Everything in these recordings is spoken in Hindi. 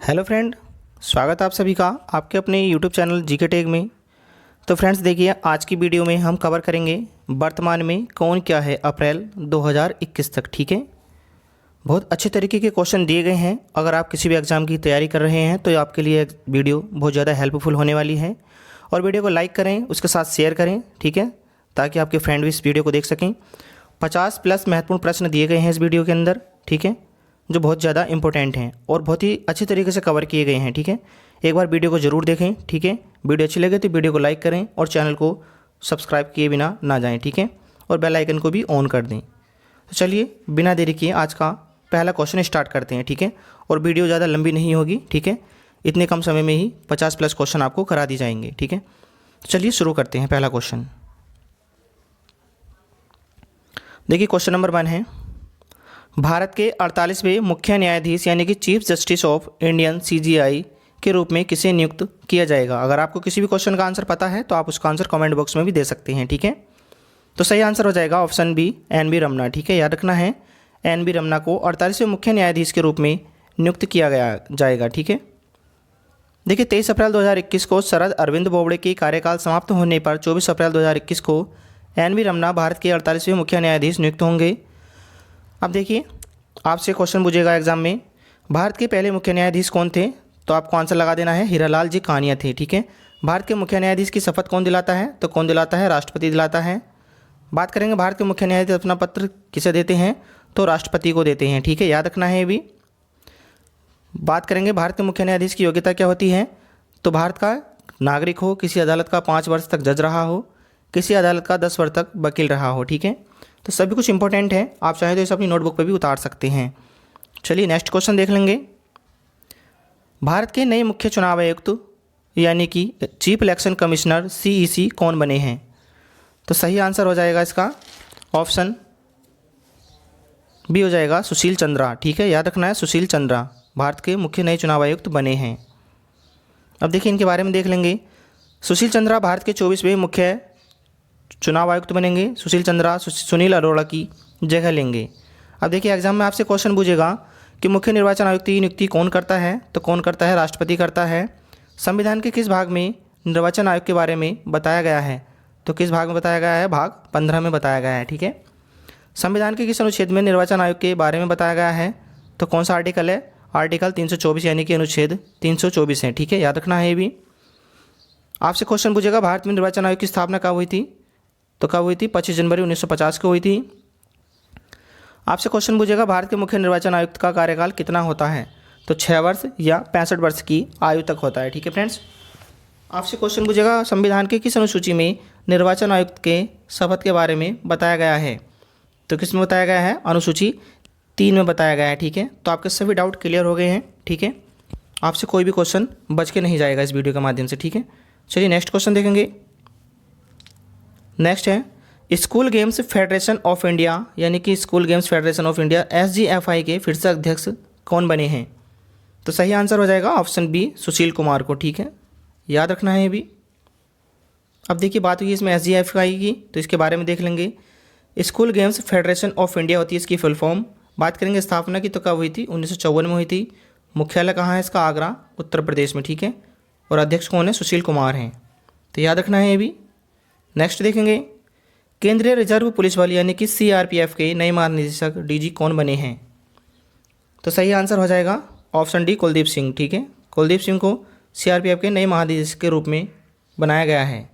हेलो फ्रेंड, स्वागत है आप सभी का आपके अपने यूट्यूब चैनल जीके टेक में। तो फ्रेंड्स देखिए, आज की वीडियो में हम कवर करेंगे वर्तमान में कौन क्या है अप्रैल 2021 तक। ठीक है, बहुत अच्छे तरीके के क्वेश्चन दिए गए हैं। अगर आप किसी भी एग्ज़ाम की तैयारी कर रहे हैं तो आपके लिए वीडियो बहुत ज़्यादा हेल्पफुल होने वाली है। और वीडियो को लाइक करें, उसके साथ शेयर करें, ठीक है, ताकि आपके फ्रेंड भी इस वीडियो को देख सकें। 50+ महत्वपूर्ण प्रश्न दिए गए हैं इस वीडियो के अंदर, ठीक है, जो बहुत ज़्यादा इंपॉर्टेंट हैं और बहुत ही अच्छे तरीके से कवर किए गए हैं। ठीक है, एक बार वीडियो को ज़रूर देखें। ठीक है, वीडियो अच्छी लगे तो वीडियो को लाइक करें और चैनल को सब्सक्राइब किए बिना ना जाएं। ठीक है, और बेल आइकन को भी ऑन कर दें। तो चलिए बिना देरी किए आज का पहला क्वेश्चन स्टार्ट करते हैं। ठीक है, और वीडियो ज़्यादा लंबी नहीं होगी। ठीक है, इतने कम समय में ही 50+ क्वेश्चन आपको करा दी जाएंगे। ठीक है, तो चलिए शुरू करते हैं। पहला क्वेश्चन देखिए, क्वेश्चन नंबर 1 है, भारत के 48वें मुख्य न्यायाधीश यानी कि chief justice of Indian CJI के रूप में किसे नियुक्त किया जाएगा। अगर आपको किसी भी क्वेश्चन का आंसर पता है तो आप उसका आंसर कमेंट बॉक्स में भी दे सकते हैं। ठीक है, तो सही आंसर हो जाएगा ऑप्शन बी, NB रमना। ठीक है, याद रखना है, NB रमना को 48वें मुख्य न्यायाधीश के रूप में नियुक्त किया जाएगा। ठीक है, देखिए 23 अप्रैल 2021 को शरद अरविंद बोबड़े की कार्यकाल समाप्त होने पर 24 अप्रैल 2021 को NB रमना भारत के 48वें मुख्य न्यायाधीश नियुक्त होंगे। अब देखिए, आपसे क्वेश्चन पूछेगा एग्जाम में, भारत के पहले मुख्य न्यायाधीश कौन थे, तो आपको आंसर लगा देना है हीरालाल जी कानिया थे। ठीक है, भारत के मुख्य न्यायाधीश की शपथ कौन दिलाता है, तो कौन दिलाता है, राष्ट्रपति दिलाता है। बात करेंगे भारत के मुख्य न्यायाधीश अपना पत्र किसे देते हैं, तो राष्ट्रपति को देते हैं। ठीक है, याद रखना है ये भी। बात करेंगे भारत के मुख्य न्यायाधीश की योग्यता क्या होती है, तो भारत का नागरिक हो, किसी अदालत का 5 वर्ष तक जज रहा हो, किसी अदालत का 10 वर्ष तक वकील रहा हो। ठीक है, तो सभी कुछ इंपॉर्टेंट है, आप चाहे तो इसे अपनी नोटबुक पर भी उतार सकते हैं। चलिए नेक्स्ट क्वेश्चन देख लेंगे। भारत के नए मुख्य चुनाव आयुक्त यानी कि चीफ इलेक्शन कमिश्नर CEC कौन बने हैं, तो सही आंसर हो जाएगा इसका ऑप्शन बी हो जाएगा, सुशील चंद्रा। ठीक है, याद रखना है, सुशील चंद्रा भारत के मुख्य नए चुनाव आयुक्त बने हैं। अब देखिए इनके बारे में देख लेंगे। सुशील चंद्रा भारत के 24वें मुख्य चुनाव आयुक्त बनेंगे। सुशील चंद्रा सुनील अरोड़ा की जगह लेंगे। अब देखिए एग्जाम में आपसे क्वेश्चन पूछेगा कि मुख्य निर्वाचन आयुक्त की नियुक्ति कौन करता है, तो कौन करता है, राष्ट्रपति करता है। संविधान के किस भाग में निर्वाचन आयोग के बारे में बताया गया है, तो किस भाग में बताया गया है, भाग 15 में बताया गया है। ठीक है, संविधान के किस अनुच्छेद में निर्वाचन आयोग के बारे में बताया गया है, तो कौन सा आर्टिकल है, आर्टिकल 324 यानी कि अनुच्छेद 324 है। ठीक है, याद रखना है ये भी। आपसे क्वेश्चन पूछेगा भारत में निर्वाचन आयोग की स्थापना कब हुई थी, तो कब हुई थी, 25 जनवरी 1950 को हुई थी। आपसे क्वेश्चन पूछेगा भारत के मुख्य निर्वाचन आयुक्त का कार्यकाल कितना होता है, तो 6 वर्ष या 65 वर्ष की आयु तक होता है। ठीक है फ्रेंड्स, आपसे क्वेश्चन पूछेगा संविधान के किस अनुसूची में निर्वाचन आयुक्त के शपथ के बारे में बताया गया है, तो किस में बताया गया है, अनुसूची 3 में बताया गया है। ठीक है, तो आपके सभी डाउट क्लियर हो गए हैं। ठीक है, आपसे कोई भी क्वेश्चन बच के नहीं जाएगा इस वीडियो के माध्यम से। ठीक है, चलिए नेक्स्ट क्वेश्चन देखेंगे। नेक्स्ट है, school games federation of India यानी कि school games federation of India SGFI के फिर से अध्यक्ष कौन बने हैं, तो सही आंसर हो जाएगा ऑप्शन बी, सुशील कुमार को। ठीक है, याद रखना है ये भी। अब देखिए बात हुई इसमें SGFI की, तो इसके बारे में देख लेंगे। School games federation of India होती है इसकी फुल फॉर्म। बात करेंगे स्थापना की, तो कब हुई थी, 1954 में हुई थी। मुख्यालय कहाँ है इसका, आगरा, उत्तर प्रदेश में। ठीक है, और अध्यक्ष कौन है, सुशील कुमार हैं, तो याद रखना है ये भी। नेक्स्ट देखेंगे, केंद्रीय रिजर्व पुलिस बल यानी कि CRPF के नए महानिदेशक DG कौन बने हैं, तो सही आंसर हो जाएगा ऑप्शन डी, कुलदीप सिंह। ठीक है, कुलदीप सिंह को CRPF के नए महानिदेशक के रूप में बनाया गया है।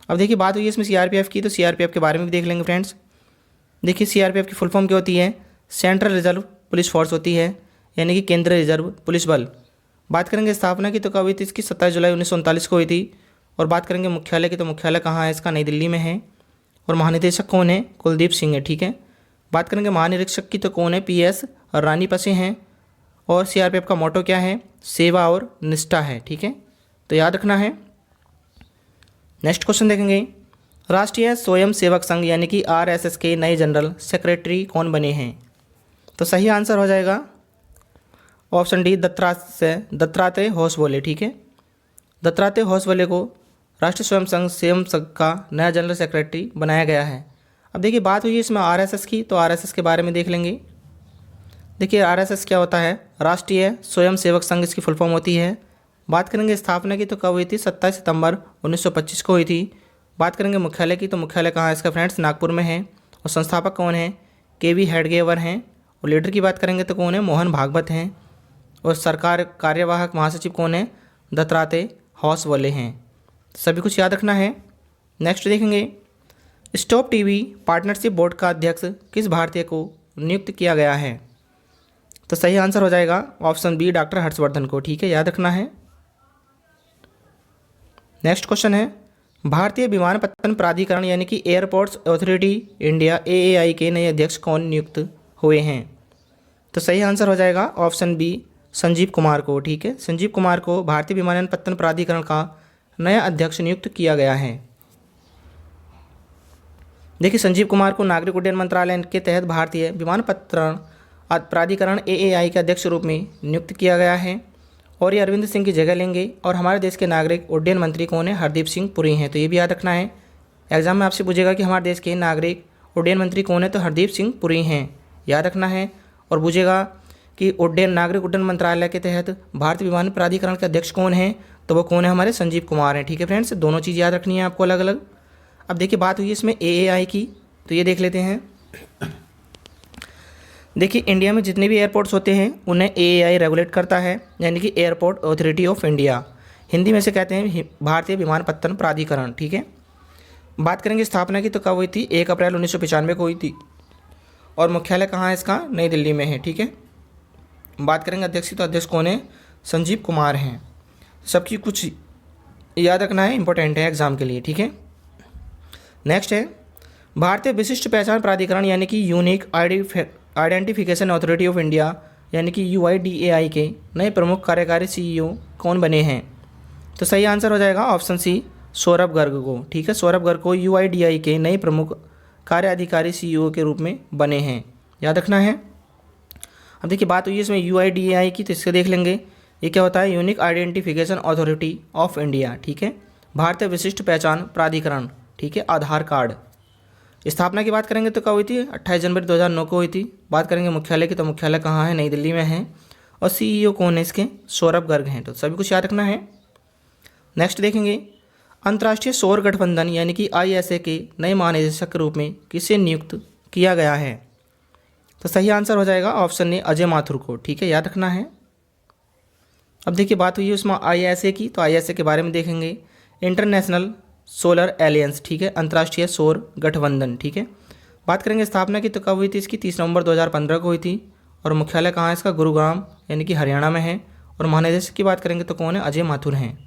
अब देखिए बात हुई है इसमें CRPF की, तो CRPF के बारे में भी देख लेंगे फ्रेंड्स। देखिए CRPF की फुल फॉर्म क्या होती है, सेंट्रल रिजर्व पुलिस फोर्स होती है, यानी कि केंद्रीय रिजर्व पुलिस बल। बात करेंगे स्थापना की, तो कब हुई थी इसकी, 27 जुलाई 1939 को हुई थी। और बात करेंगे मुख्यालय की, तो मुख्यालय कहाँ है इसका, नई दिल्ली में है। और महानिदेशक कौन है, कुलदीप सिंह है। ठीक है, बात करेंगे महानिरीक्षक की, तो कौन है, PS रानी पसे हैं। और CRPF का मोटो क्या है, सेवा और निष्ठा है। ठीक है, तो याद रखना है। नेक्स्ट क्वेश्चन देखेंगे, राष्ट्रीय स्वयं सेवक संघ यानी कि RSS के नए जनरल सेक्रेटरी कौन बने हैं, तो सही आंसर हो जाएगा ऑप्शन डी, दत्तात्रेय होसबोले। ठीक है, दत्तात्रेय होसबोले को राष्ट्रीय स्वयं संघ का नया जनरल सेक्रेटरी बनाया गया है। अब देखिए बात हुई है इसमें RSS की, तो RSS के बारे में देख लेंगे। देखिए आरएसएस क्या होता है, राष्ट्रीय स्वयं सेवक संघ इसकी फुल फॉर्म होती है। बात करेंगे स्थापना की तो कब हुई थी, 27 सितंबर 1925 को हुई थी। बात करेंगे मुख्यालय की तो मुख्यालय कहाँ है इसका फ्रेंड्स, नागपुर में है। और संस्थापक कौन है, के.वी. हेडगेवर हैं। और लीडर की बात करेंगे तो कौन है, मोहन भागवत हैं। और सरकार कार्यवाहक महासचिव कौन है, दत्तात्रेय होसबले हैं। सभी कुछ याद रखना है। नेक्स्ट देखेंगे, स्टॉप टीवी पार्टनरशिप बोर्ड का अध्यक्ष किस भारतीय को नियुक्त किया गया है। तो सही आंसर हो जाएगा ऑप्शन बी, डॉक्टर हर्षवर्धन को। ठीक है, याद रखना है। नेक्स्ट क्वेश्चन है, भारतीय विमानपत्तन प्राधिकरण यानी कि एयरपोर्ट्स अथॉरिटी इंडिया AAI के नए अध्यक्ष कौन नियुक्त हुए हैं। तो सही आंसर हो जाएगा ऑप्शन बी, संजीव कुमार को। ठीक है, संजीव कुमार को भारतीय विमानपत्तन प्राधिकरण का नया अध्यक्ष नियुक्त किया गया है। देखिए संजीव कुमार को नागरिक उड्डयन मंत्रालय के तहत भारतीय विमानपत्तन प्राधिकरण AAI के अध्यक्ष रूप में नियुक्त किया गया है। और ये अरविंद सिंह की जगह लेंगे। और हमारे देश के नागरिक उड्डयन मंत्री कौन है, हरदीप सिंह पुरी हैं। तो ये भी याद रखना है। एग्जाम में आपसे पूछेगा कि हमारे देश के नागरिक उड्डयन मंत्री कौन है, तो हरदीप सिंह पुरी हैं, याद रखना है। और पूछेगा कि नागरिक उड्डयन मंत्रालय के तहत भारतीय विमान प्राधिकरण के अध्यक्ष कौन हैं, तो वो कौन है, हमारे संजीव कुमार हैं। ठीक है फ्रेंड्स, दोनों चीज़ याद रखनी है आपको अलग अलग। अब देखिए बात हुई इसमें AAI की, तो ये देख लेते हैं। देखिए इंडिया में जितने भी एयरपोर्ट्स होते हैं उन्हें AAI रेगुलेट करता है, यानी कि airport authority of India. Hindi में से कहते हैं भारतीय विमानपत्तन प्राधिकरण। ठीक है, बात करेंगे स्थापना की तो कब हुई थी, 1 अप्रैल 1995 को हुई थी। और मुख्यालय कहाँ है इसका, नई दिल्ली में है। ठीक है, बात करेंगे अध्यक्ष की तो अध्यक्ष कौन है, संजीव कुमार हैं। सबकी कुछ याद रखना है, इंपॉर्टेंट है एग्जाम के लिए। ठीक है, नेक्स्ट है, भारतीय विशिष्ट पहचान प्राधिकरण यानी कि unique identification authority of India यानी कि UIDAI के नए प्रमुख कार्यकारी CEO कौन बने हैं। तो सही आंसर हो जाएगा ऑप्शन सी, सौरभ गर्ग को। ठीक है, सौरभ गर्ग को UIDAI के नए प्रमुख कार्य अधिकारी CEO के रूप में बने हैं, याद रखना है। अब देखिए बात हुई है इसमें UIDAI की, तो इससे देख लेंगे ये क्या होता है, unique identification authority of India. ठीक है, भारतीय विशिष्ट पहचान प्राधिकरण। ठीक है, आधार कार्ड। स्थापना की बात करेंगे तो कब हुई थी, 28 जनवरी 2009 को हुई थी। बात करेंगे मुख्यालय की तो मुख्यालय कहाँ है, नई दिल्ली में है। और CEO कौन है इसके, सौरभ गर्ग हैं। तो सभी कुछ याद रखना है। नेक्स्ट देखेंगे, अंतर्राष्ट्रीय सौर गठबंधन यानी कि ISA के नए महानिदेशक के रूप में किसे नियुक्त किया गया है। तो सही आंसर हो जाएगा ऑप्शन ए, अजय माथुर को। ठीक है, याद रखना है। अब देखिए बात हुई है उसमें ISA की, तो ISA के बारे में देखेंगे, इंटरनेशनल सोलर एलियंस। ठीक है, अंतर्राष्ट्रीय सौर गठबंधन। ठीक है, बात करेंगे स्थापना की तो कब हुई थी इसकी, 30 नवंबर 2015 को हुई थी। और मुख्यालय कहाँ है इसका, गुरुग्राम यानी कि हरियाणा में है। और महानिदेशक की बात करेंगे तो कौन है, अजय माथुर हैं।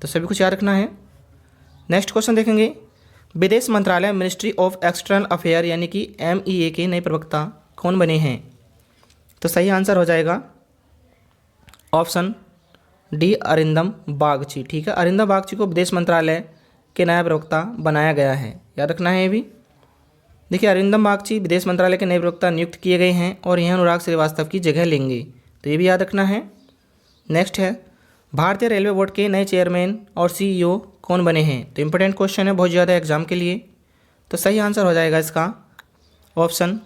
तो सभी कुछ याद रखना है। नेक्स्ट क्वेश्चन देखेंगे, विदेश मंत्रालय मिनिस्ट्री ऑफ एक्सटर्नल अफेयर यानी कि MEA के नए प्रवक्ता कौन बने हैं। तो सही आंसर हो जाएगा ऑप्शन डी, अरिंदम बागची। ठीक है, अरिंदम बागची को विदेश मंत्रालय के नया प्रवक्ता बनाया गया है, याद रखना है ये भी। देखिए अरिंदम बागची विदेश मंत्रालय के नए प्रवक्ता नियुक्त किए गए हैं और यह अनुराग श्रीवास्तव की जगह लेंगे, तो ये भी याद रखना है। नेक्स्ट है, भारतीय रेलवे बोर्ड के नए चेयरमैन और CEO कौन बने हैं। तो इंपॉर्टेंट क्वेश्चन है बहुत ज़्यादा एग्जाम के लिए। तो सही आंसर हो जाएगा इसका ऑप्शन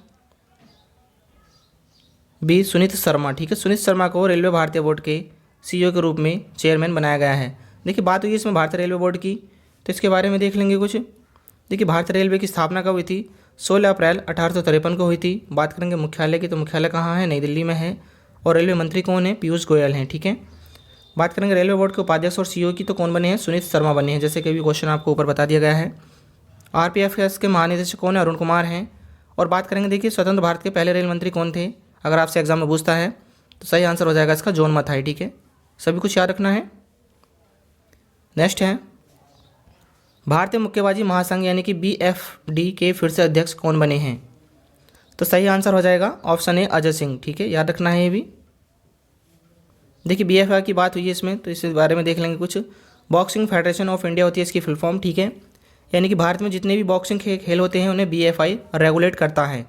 बी, सुनीत शर्मा। ठीक है, सुनीत शर्मा को रेलवे भारतीय बोर्ड के CEO के रूप में चेयरमैन बनाया गया है। देखिए बात हुई इसमें भारतीय रेलवे बोर्ड की, तो इसके बारे में देख लेंगे कुछ। देखिए भारतीय रेलवे की स्थापना कब हुई थी, 16 अप्रैल 1853 को हुई थी। बात करेंगे मुख्यालय की तो मुख्यालय कहाँ है, नई दिल्ली में है। और रेलवे मंत्री कौन है, पीयूष गोयल हैं। ठीक है, बात करेंगे रेलवे बोर्ड के उपाध्यक्ष और CEO की तो कौन बने हैं, सुनीत शर्मा बने हैं, जैसे कि भी क्वेश्चन आपको ऊपर बता दिया गया है। RPFS के महानिदेशक कौन है, अरुण कुमार हैं। और बात करेंगे देखिए स्वतंत्र भारत के पहले रेल मंत्री कौन थे, अगर आपसे एग्जाम में पूछता है तो सही आंसर हो जाएगा इसका जॉन मथाई। ठीक है, सभी कुछ याद रखना है। नेक्स्ट है, भारतीय मुक्केबाजी महासंघ यानी कि BFD के फिर से अध्यक्ष कौन बने हैं। तो सही आंसर हो जाएगा ऑप्शन ए, अजय सिंह। ठीक है, याद रखना है ये भी। देखिए BFI की बात हुई है इसमें, तो इस बारे में देख लेंगे कुछ। बॉक्सिंग फेडरेशन ऑफ इंडिया होती है इसकी फुल फॉर्म। ठीक है, यानी कि भारत में जितने भी बॉक्सिंग खेल होते हैं उन्हें BFI रेगुलेट करता है।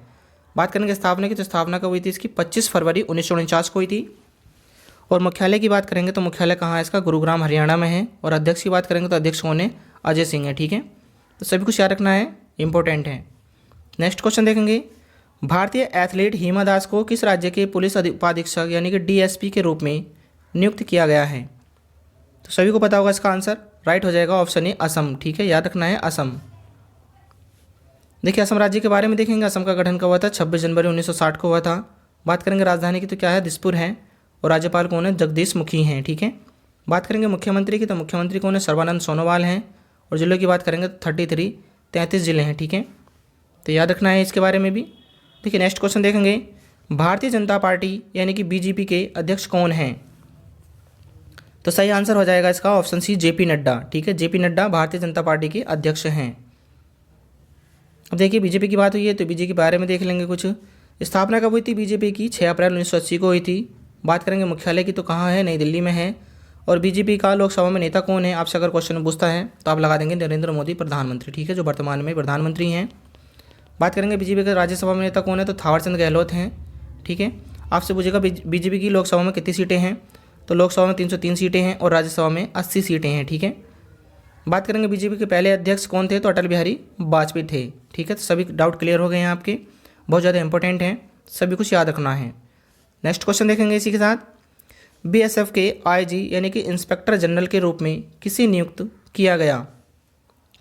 बात करेंगे स्थापना की तो स्थापना कब हुई थी इसकी, 25 फरवरी 1949 को हुई थी। और मुख्यालय की बात करेंगे तो मुख्यालय कहाँ है इसका, गुरुग्राम हरियाणा में है। और अध्यक्ष की बात करेंगे तो अध्यक्ष कौन है, अजय सिंह है। ठीक है, तो सभी कुछ याद रखना है, इंपॉर्टेंट है। नेक्स्ट क्वेश्चन देखेंगे, भारतीय एथलीट हिमा दास को किस राज्य के पुलिस उपाधीक्षक यानी कि डीएसपी के रूप में नियुक्त किया गया है? तो सभी को पता होगा इसका आंसर राइट हो जाएगा ऑप्शन ए असम। ठीक है, याद रखना है असम। देखिए असम राज्य के बारे में देखेंगे। असम का गठन कब हुआ था? 26 जनवरी 1960 को हुआ था। बात करेंगे राजधानी की तो क्या है? दिसपुर है। और राज्यपाल कौन है? जगदीश मुखी हैं। ठीक है, बात करेंगे मुख्यमंत्री की तो मुख्यमंत्री कौन है? सर्बानंद सोनोवाल हैं। और जिलों की बात करेंगे तो 33 जिले हैं। ठीक है, तो याद रखना है इसके बारे में भी। देखिए नेक्स्ट क्वेश्चन देखेंगे। भारतीय जनता पार्टी यानी कि बीजेपी के अध्यक्ष कौन हैं? तो सही आंसर हो जाएगा इसका ऑप्शन सी जेपी नड्डा। ठीक है, जेपी नड्डा भारतीय जनता पार्टी के अध्यक्ष हैं। अब देखिए बीजेपी की बात हुई है तो बीजेपी के बारे में देख लेंगे कुछ। स्थापना कब हुई थी बीजेपी की? 6 अप्रैल 1980 को हुई थी। बात करेंगे मुख्यालय की तो कहाँ है? नई दिल्ली में है। और बीजेपी का लोकसभा में नेता कौन है? आपसे अगर क्वेश्चन पूछता है तो आप लगा देंगे नरेंद्र मोदी प्रधानमंत्री। ठीक है, जो वर्तमान में प्रधानमंत्री हैं। बात करेंगे बीजेपी के राज्यसभा में नेता कौन है? तो थावरचंद गहलोत हैं। ठीक है, आपसे पूछेगा बीजेपी की लोकसभा में कितनी सीटें हैं? तो लोकसभा में 303 सीटें हैं और राज्यसभा में 80 सीटें हैं। ठीक है, बात करेंगे बीजेपी के पहले अध्यक्ष कौन थे? तो अटल बिहारी वाजपेयी थे। ठीक है, तो सभी डाउट क्लियर हो गए हैं आपके, बहुत ज़्यादा इंपॉर्टेंट हैं, सभी कुछ याद रखना है। नेक्स्ट क्वेश्चन देखेंगे इसी के साथ। बीएसएफ के आईजी यानी कि इंस्पेक्टर जनरल के रूप में किसे नियुक्त किया गया?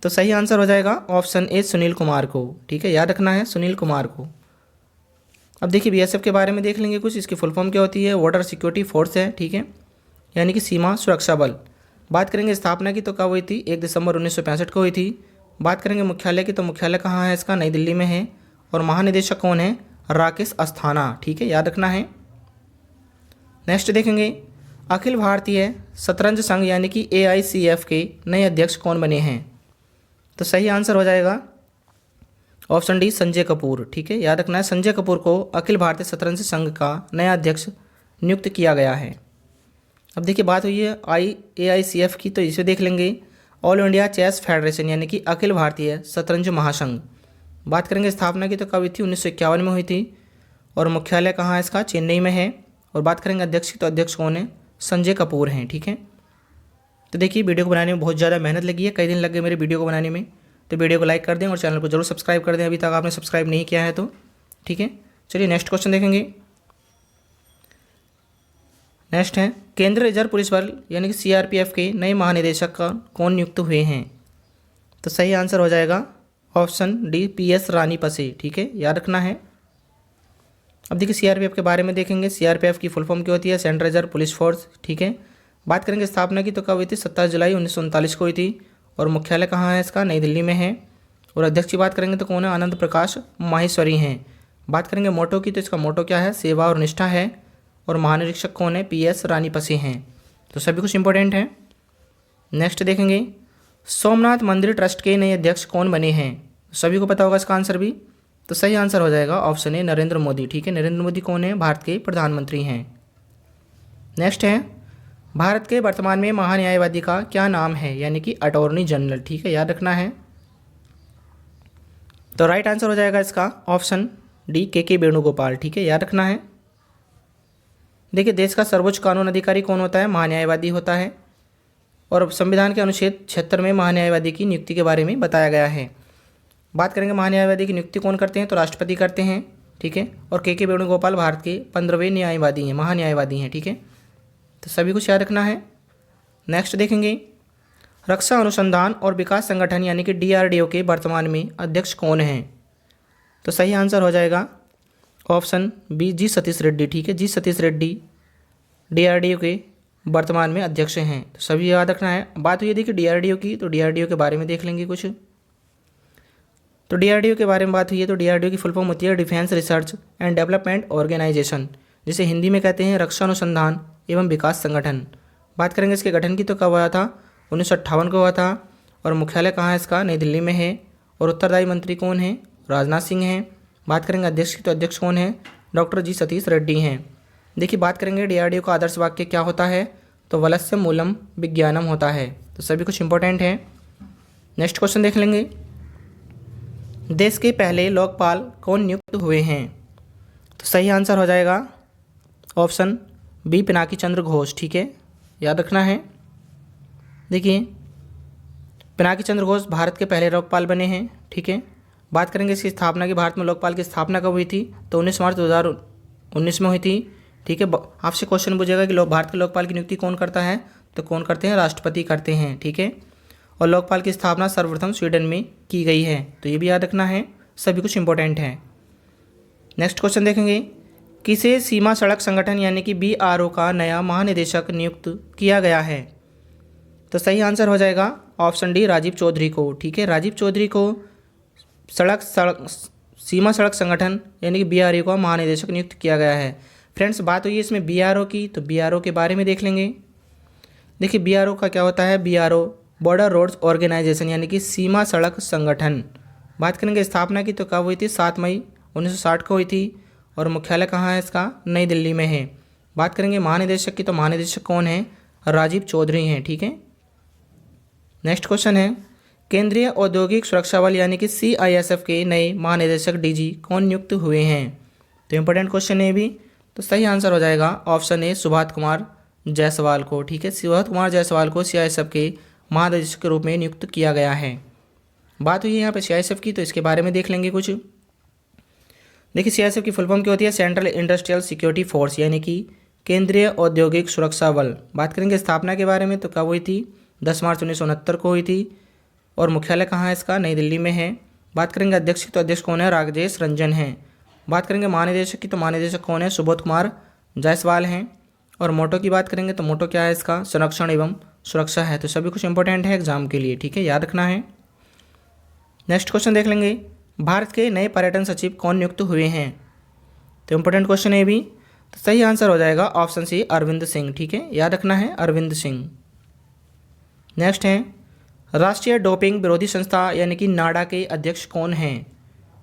तो सही आंसर हो जाएगा ऑप्शन ए सुनील कुमार को। ठीक है, याद रखना है सुनील कुमार को। अब देखिए बीएसएफ के बारे में देख लेंगे कुछ। इसकी फुल फॉर्म क्या होती है? बॉर्डर सिक्योरिटी फोर्स है। ठीक है, यानी कि सीमा सुरक्षा बल। बात करेंगे स्थापना की तो कब हुई थी? 1 दिसंबर 1965 को हुई थी। बात करेंगे मुख्यालय की तो मुख्यालय कहाँ है इसका? नई दिल्ली में है। और महानिदेशक कौन है? राकेश अस्थाना। ठीक है, याद रखना है। नेक्स्ट देखेंगे अखिल भारतीय शतरंज संघ यानी कि AICF के नए अध्यक्ष कौन बने हैं? तो सही आंसर हो जाएगा ऑप्शन डी संजय कपूर। ठीक है, याद रखना है संजय कपूर को अखिल भारतीय शतरंज संघ का नया अध्यक्ष नियुक्त किया गया है। अब देखिए बात हुई है AICF की, तो इसे देख लेंगे। ऑल इंडिया चेस फेडरेशन यानी कि अखिल भारतीय शतरंज महासंघ। बात करेंगे स्थापना की तो कब हुई थी? 1951 में हुई थी। और मुख्यालय कहाँ है इसका? चेन्नई में है। और बात करेंगे अध्यक्ष की तो अध्यक्ष कौन है? संजय कपूर हैं। ठीक है, तो देखिए वीडियो को बनाने में बहुत ज़्यादा मेहनत लगी है, कई दिन लग गए मेरे वीडियो को बनाने में। तो वीडियो को लाइक कर दें और चैनल को जरूर सब्सक्राइब कर दें अभी तक आपने सब्सक्राइब नहीं किया है तो। ठीक है, चलिए नेक्स्ट क्वेश्चन देखेंगे। नेक्स्ट है केंद्रीय रिजर्व पुलिस बल यानी कि CRPF के नए महानिदेशक का कौन नियुक्त हुए हैं? तो सही आंसर हो जाएगा ऑप्शन डी PS रानी पसे। ठीक है, याद रखना है। अब देखिए CRPF के बारे में देखेंगे। CRPF की फुल फॉर्म क्या होती है? Central reserve police force. ठीक है, बात करेंगे स्थापना की तो कब हुई थी? 27 जुलाई 1939 को हुई थी। और मुख्यालय कहाँ है इसका? नई दिल्ली में है। और अध्यक्ष की बात करेंगे तो कौन है? आनंद प्रकाश माहेश्वरी हैं। बात करेंगे मोटो की तो इसका मोटो क्या है? सेवा और निष्ठा है। और महानिरीक्षक कौन है? PS रानी पसे हैं। तो सभी कुछ इंपॉर्टेंट है। नेक्स्ट देखेंगे सोमनाथ मंदिर ट्रस्ट के नए अध्यक्ष कौन बने हैं? सभी को पता होगा इसका आंसर भी। तो सही आंसर हो जाएगा ऑप्शन ए नरेंद्र मोदी। ठीक है, नरेंद्र मोदी कौन है? भारत के प्रधानमंत्री हैं। नेक्स्ट है भारत के वर्तमान में महान्यायवादी का क्या नाम है? यानी कि अटॉर्नी जनरल। ठीक है, याद रखना है। तो राइट आंसर हो जाएगा इसका ऑप्शन डी KK वेणुगोपाल। ठीक है, याद रखना है। देखिए देश का सर्वोच्च कानून अधिकारी कौन होता है? महान्यायवादी होता है। और संविधान के अनुच्छेद 76 में महान्यायवादी की नियुक्ति के बारे में बताया गया है। बात करेंगे महान्यायवादी की नियुक्ति कौन करते हैं? तो राष्ट्रपति करते हैं। ठीक है, और KK वेणुगोपाल भारत के 15वें न्यायवादी हैं, महान्यायवादी हैं। ठीक है, तो सभी कुछ याद रखना है। नेक्स्ट देखेंगे रक्षा अनुसंधान और विकास संगठन यानी कि DRDO के वर्तमान में अध्यक्ष कौन हैं? तो सही आंसर हो जाएगा option B G Satish Reddy. ठीक है, G सतीश रेड्डी DRDO के वर्तमान में अध्यक्ष हैं। तो सभी याद रखना है। बात हुई देखिए DRDO की, तो DRDO के बारे में देख लेंगे कुछ। तो DRDO के बारे में बात हुई है तो DRDO की फुल फॉर्म होती है defence research and development organisation, जिसे हिंदी में कहते हैं रक्षा अनुसंधान एवं विकास संगठन। बात करेंगे इसके गठन की तो कब हुआ था? 1958 को हुआ था। और मुख्यालय कहाँ है इसका? नई दिल्ली में है। और उत्तरदायी मंत्री कौन है? राजनाथ सिंह हैं। बात करेंगे अध्यक्ष की तो अध्यक्ष कौन है? डॉक्टर G सतीश रेड्डी हैं। देखिए बात करेंगे DRDO का आदर्श वाक्य क्या होता है? तो वलस्य मूलम विज्ञानम होता है। तो सभी कुछ इंपॉर्टेंट है। नेक्स्ट क्वेश्चन देख लेंगे देश के पहले लोकपाल कौन नियुक्त हुए हैं? तो सही आंसर हो जाएगा ऑप्शन बी पिनाकी चंद्र घोष। ठीक है, याद रखना है। देखिए पिनाकी चंद्र घोष भारत के पहले लोकपाल बने हैं। ठीक है, बात करेंगे इसकी स्थापना की, भारत में लोकपाल की स्थापना कब हुई थी, तो 19 मार्च 2019 में हुई थी। ठीक है, आपसे क्वेश्चन पूछेगा कि भारत के लोकपाल की नियुक्ति कौन करता है, तो कौन करते हैं, राष्ट्रपति करते हैं। ठीक है, और लोकपाल की स्थापना सर्वप्रथम स्वीडन में की गई है, तो ये भी याद रखना है, सभी कुछ इंपॉर्टेंट है। नेक्स्ट क्वेश्चन देखेंगे, किसे सीमा सड़क संगठन यानी कि BRO का नया महानिदेशक नियुक्त किया गया है, तो सही आंसर हो जाएगा ऑप्शन डी, राजीव चौधरी को। ठीक है, राजीव चौधरी को सीमा सड़क संगठन यानी कि BRO का महानिदेशक नियुक्त किया गया है। फ्रेंड्स, बात हुई है इसमें BRO की, तो BRO के बारे में देख लेंगे। देखिए BRO का क्या होता है, BRO बॉर्डर रोड्स ऑर्गेनाइजेशन यानी कि सीमा सड़क संगठन। बात करेंगे स्थापना की, तो कब हुई थी, 7 मई 1960 को हुई थी, और मुख्यालय कहाँ है इसका, नई दिल्ली में है। बात करेंगे महानिदेशक की, तो महानिदेशक कौन है, राजीव चौधरी हैं। ठीक है, नेक्स्ट क्वेश्चन है, केंद्रीय औद्योगिक सुरक्षा बल यानी कि CISF के नए महानिदेशक DG कौन नियुक्त हुए हैं, तो इंपॉर्टेंट क्वेश्चन है भी, तो सही आंसर हो जाएगा ऑप्शन ए, सुभाष कुमार जायसवाल को। ठीक है, सुभाष कुमार जायसवाल को CISF के महानिदेशक के रूप में नियुक्त किया गया है। बात हुई है यहाँ पे CISF की, तो इसके बारे में देख लेंगे कुछ। देखिए CISF की फुल फॉर्म क्या होती है, सेंट्रल इंडस्ट्रियल सिक्योरिटी फोर्स यानी कि केंद्रीय औद्योगिक सुरक्षा बल। बात करेंगे स्थापना के बारे में, तो कब हुई थी, 10 मार्च 1969 को हुई थी, और मुख्यालय कहाँ है इसका, नई दिल्ली में है। बात करेंगे अध्यक्ष की, तो अध्यक्ष कौन है, राजेश रंजन हैं। बात करेंगे महानिदेशक की, तो महानिदेशक कौन है, सुबोध कुमार जायसवाल हैं। और मोटो की बात करेंगे, तो मोटो क्या है इसका, संरक्षण एवं सुरक्षा है। तो सभी कुछ इंपॉर्टेंट है एग्जाम के लिए। ठीक है, याद रखना है। नेक्स्ट क्वेश्चन देख लेंगे, भारत के नए पर्यटन सचिव कौन नियुक्त हुए हैं, तो इंपॉर्टेंट क्वेश्चन है भी, तो सही आंसर हो जाएगा ऑप्शन सी, अरविंद सिंह। ठीक है, याद रखना है, अरविंद सिंह। नेक्स्ट है, राष्ट्रीय डोपिंग विरोधी संस्था यानी कि नाडा के अध्यक्ष कौन हैं,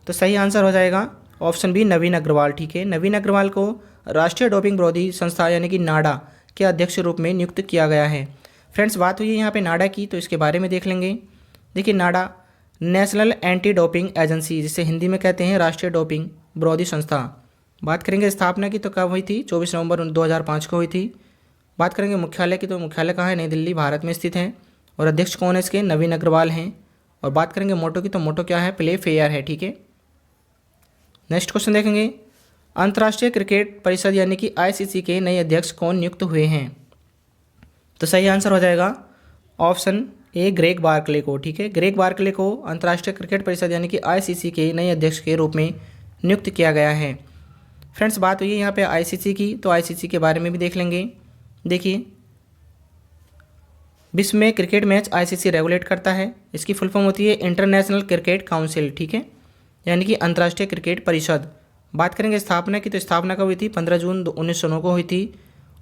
तो सही आंसर हो जाएगा ऑप्शन बी, नवीन अग्रवाल। ठीक है, नवीन अग्रवाल को राष्ट्रीय डोपिंग विरोधी संस्था यानी कि नाडा के अध्यक्ष के रूप में नियुक्त किया गया है। फ्रेंड्स, बात हुई है यहाँ पे नाडा की, तो इसके बारे में देख लेंगे। देखिए नाडा नेशनल एंटी डोपिंग एजेंसी, जिसे हिंदी में कहते हैं राष्ट्रीय डोपिंग विरोधी संस्था। बात करेंगे स्थापना की, तो कब हुई थी, 24 नवंबर 2005 को हुई थी। बात करेंगे मुख्यालय की, तो मुख्यालय कहाँ है, नई दिल्ली भारत में स्थित है, और अध्यक्ष कौन है इसके, नवीन अग्रवाल हैं। और बात करेंगे मोटो की, तो मोटो क्या है, प्ले फेयर है। ठीक है, नेक्स्ट क्वेश्चन देखेंगे, अंतर्राष्ट्रीय क्रिकेट परिषद यानी कि ICC के नए अध्यक्ष कौन नियुक्त हुए हैं, तो सही आंसर हो जाएगा ऑप्शन ए, ग्रेग बार्कले को। ठीक है, ग्रेग बार्कले को अंतर्राष्ट्रीय क्रिकेट परिषद यानी कि ICC के नए अध्यक्ष के रूप में नियुक्त किया गया है। फ्रेंड्स, बात हुई है यहाँ पे ICC की, तो ICC के बारे में भी देख लेंगे। देखिए विश्व में क्रिकेट मैच ICC रेगुलेट करता है, इसकी फुल फॉर्म होती है इंटरनेशनल क्रिकेट काउंसिल। ठीक है, यानी कि अंतर्राष्ट्रीय क्रिकेट परिषद। बात करेंगे स्थापना की, तो स्थापना कब हुई थी, 15 जून 1909 को हुई थी,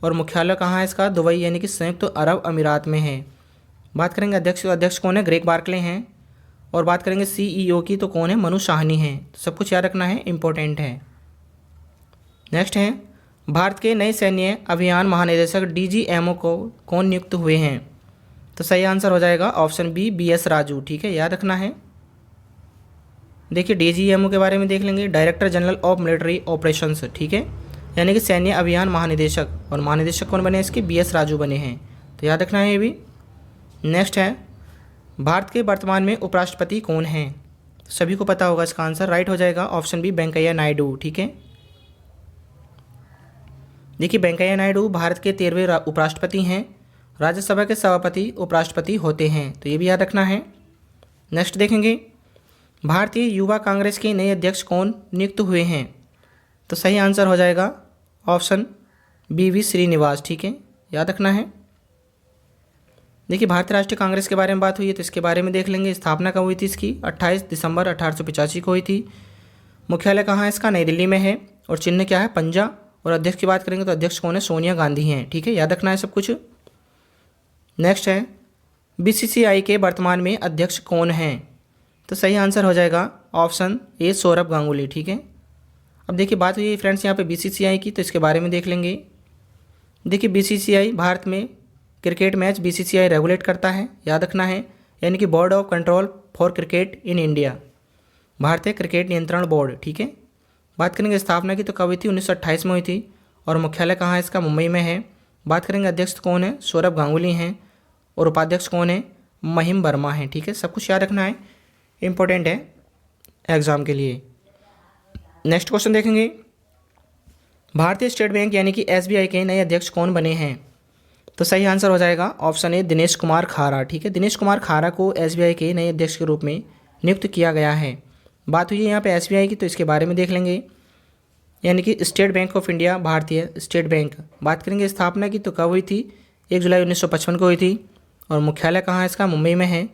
और मुख्यालय कहाँ है इसका, दुबई यानी कि संयुक्त अरब अमीरात में है। बात करेंगे अध्यक्ष कौन है, ग्रेग बार्कले हैं। और बात करेंगे CEO की, तो कौन है, मनु साहनी हैं। तो सब कुछ याद रखना है, इंपॉर्टेंट है। नेक्स्ट है, भारत के नए सैन्य अभियान महानिदेशक DGMO को कौन नियुक्त हुए हैं, तो सही आंसर हो जाएगा ऑप्शन बी, BS राजू। ठीक है, याद रखना है। देखिए DGMO के बारे में देख लेंगे, director general of military operations. ठीक है, यानी कि सैन्य अभियान महानिदेशक, और महानिदेशक कौन बने इसके, BS राजू बने हैं। तो याद रखना है ये भी। नेक्स्ट है, भारत के वर्तमान में उपराष्ट्रपति कौन हैं, तो सभी को पता होगा इसका आंसर, राइट हो जाएगा ऑप्शन बी, वेंकैया नायडू। ठीक है, देखिए वेंकैया नायडू भारत के 13वें उपराष्ट्रपति हैं, राज्यसभा के सभापति उपराष्ट्रपति होते हैं, तो ये भी याद रखना है। नेक्स्ट देखेंगे, भारतीय युवा कांग्रेस के नए अध्यक्ष कौन नियुक्त हुए हैं, तो सही आंसर हो जाएगा ऑप्शन बी, V श्रीनिवास। ठीक है, याद रखना है। देखिए भारतीय राष्ट्रीय कांग्रेस के बारे में बात हुई है, तो इसके बारे में देख लेंगे। स्थापना कब हुई थी इसकी, 28 दिसंबर 1885 को हुई थी। मुख्यालय कहाँ है इसका, नई दिल्ली में है, और चिन्ह क्या है, पंजा। और अध्यक्ष की बात करेंगे, तो अध्यक्ष कौन है, सोनिया गांधी हैं। ठीक है, याद रखना है सब कुछ। नेक्स्ट है, BCCI के वर्तमान में अध्यक्ष कौन हैं, तो सही आंसर हो जाएगा ऑप्शन ए, सौरभ गांगुली। ठीक है, अब देखिए बात हुई फ्रेंड्स यहाँ पे BCCI की, तो इसके बारे में देख लेंगे। देखिए BCCI भारत में क्रिकेट मैच BCCI रेगुलेट करता है, याद रखना है, यानी कि board of control for cricket in India, भारतीय क्रिकेट नियंत्रण बोर्ड। ठीक है, बात करेंगे स्थापना की, तो कब हुई थी, 1928 में हुई थी, और मुख्यालय कहाँ है इसका, मुंबई में है। बात करेंगे अध्यक्ष कौन है, सौरभ गांगुली हैं, और उपाध्यक्ष कौन है, महिम वर्मा हैं। ठीक है, सब कुछ याद रखना है, इंपॉर्टेंट है एग्ज़ाम के लिए। नेक्स्ट क्वेश्चन देखेंगे, भारतीय स्टेट बैंक यानी कि एसबीआई के नए अध्यक्ष कौन बने हैं? तो सही आंसर हो जाएगा ऑप्शन ए दिनेश कुमार खारा। ठीक है, दिनेश कुमार खारा को एसबीआई के नए अध्यक्ष के रूप में नियुक्त किया गया है। बात हुई है यहाँ पे एसबीआई की, तो इसके बारे में देख लेंगे। यानी कि स्टेट बैंक ऑफ इंडिया, भारतीय स्टेट बैंक। बात करेंगे स्थापना की, तो कब हुई थी? 1 जुलाई 1955 को हुई थी। और मुख्यालय कहाँ है इसका? मुंबई में है।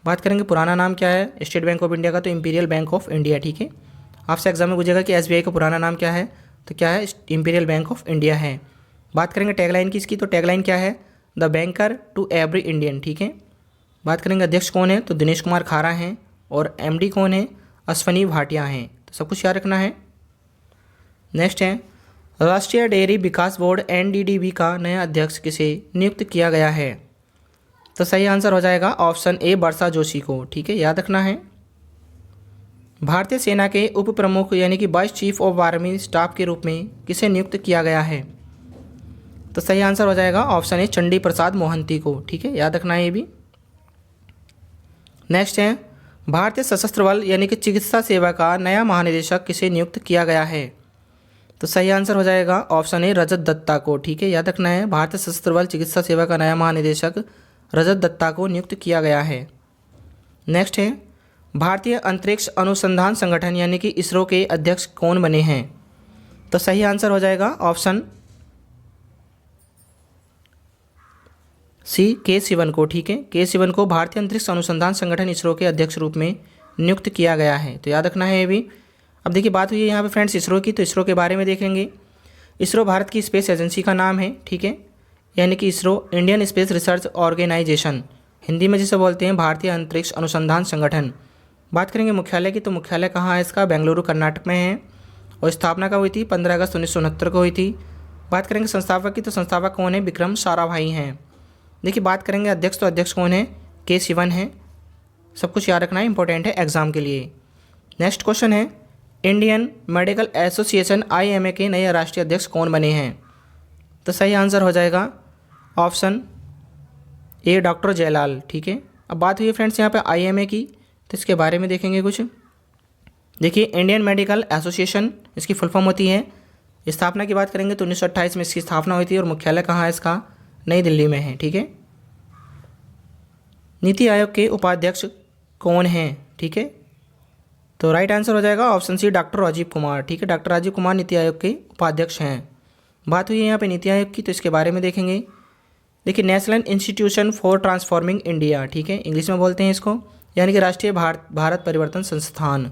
बात करेंगे पुराना नाम क्या है स्टेट बैंक ऑफ इंडिया का? तो इंपीरियल बैंक ऑफ इंडिया। ठीक है, आपसे एग्जाम में पूछेगा कि एसबीआई का पुराना नाम क्या है, तो क्या है? इंपीरियल बैंक ऑफ इंडिया है। बात करेंगे टैगलाइन की इसकी, तो टैगलाइन क्या है? The banker to every Indian. ठीक है, बात करेंगे अध्यक्ष कौन है, तो दिनेश कुमार खारा हैं। और एमडी कौन है? अश्वनी भाटिया हैं। तो सब कुछ याद रखना है। नेक्स्ट है, राष्ट्रीय डेयरी विकास बोर्ड एनडीडीबी का नया अध्यक्ष किसे नियुक्त किया गया है? तो सही आंसर हो जाएगा ऑप्शन ए वर्षा जोशी को। ठीक है, याद रखना है। भारतीय सेना के उप प्रमुख यानी कि vice chief of army staff के रूप में किसे नियुक्त किया गया है? तो सही आंसर हो जाएगा ऑप्शन ए चंडी प्रसाद मोहंती को। ठीक है, याद रखना है ये भी। नेक्स्ट है, भारतीय सशस्त्र बल यानी कि चिकित्सा सेवा का नया महानिदेशक किसे नियुक्त किया गया है? तो सही आंसर हो जाएगा ऑप्शन ए रजत दत्ता को। ठीक है, याद रखना है। भारतीय सशस्त्र बल चिकित्सा सेवा का नया महानिदेशक रजत दत्ता को नियुक्त किया गया है। नेक्स्ट है, भारतीय अंतरिक्ष अनुसंधान संगठन यानी कि इसरो के अध्यक्ष कौन बने हैं? तो सही आंसर हो जाएगा ऑप्शन सी के सिवन को। ठीक है, के सिवन को भारतीय अंतरिक्ष अनुसंधान संगठन इसरो के अध्यक्ष रूप में नियुक्त किया गया है। तो याद रखना है ये भी। अब देखिए बात हुई है यहाँ पे फ्रेंड्स इसरो की, तो इसरो के बारे में देखेंगे। इसरो भारत की स्पेस एजेंसी का नाम है। ठीक है, यानी कि ISRO Indian space research organisation, Hindi में जिसे बोलते हैं भारतीय अंतरिक्ष अनुसंधान संगठन। बात करेंगे मुख्यालय की, तो मुख्यालय कहाँ है इसका? बेंगलुरु कर्नाटक में है। और स्थापना कब हुई थी? 15 अगस्त 1969 को हुई थी। बात करेंगे संस्थापक की, तो संस्थापक कौन है? विक्रम साराभाई हैं। देखिए बात करेंगे अध्यक्ष, तो अध्यक्ष कौन है? के सिवन है। सब कुछ याद रखना है, इंपॉर्टेंट है एग्जाम के लिए। नेक्स्ट क्वेश्चन है, इंडियन मेडिकल एसोसिएशन आईएमए के नए राष्ट्रीय अध्यक्ष कौन बने हैं? तो सही आंसर हो जाएगा ऑप्शन ए डॉक्टर जयलाल। ठीक है, अब बात हुई है फ्रेंड्स यहाँ पे आईएमए की, तो इसके बारे में देखेंगे कुछ। देखिए इंडियन मेडिकल एसोसिएशन इसकी फुल फॉर्म होती है। स्थापना की बात करेंगे तो 1928 में इसकी स्थापना हुई थी। और मुख्यालय कहाँ है इसका? नई दिल्ली में है। ठीक है, नीति आयोग के उपाध्यक्ष कौन हैं? ठीक है, तो राइट आंसर हो जाएगा option C doctor Rajiv Kumar. ठीक है, डॉक्टर राजीव कुमार नीति आयोग के उपाध्यक्ष हैं। बात हुई है यहाँ पे नीति आयोग की, तो इसके बारे में देखेंगे। देखिए national institution for transforming India. ठीक है, इंग्लिश में बोलते हैं इसको, यानी कि राष्ट्रीय भारत परिवर्तन संस्थान।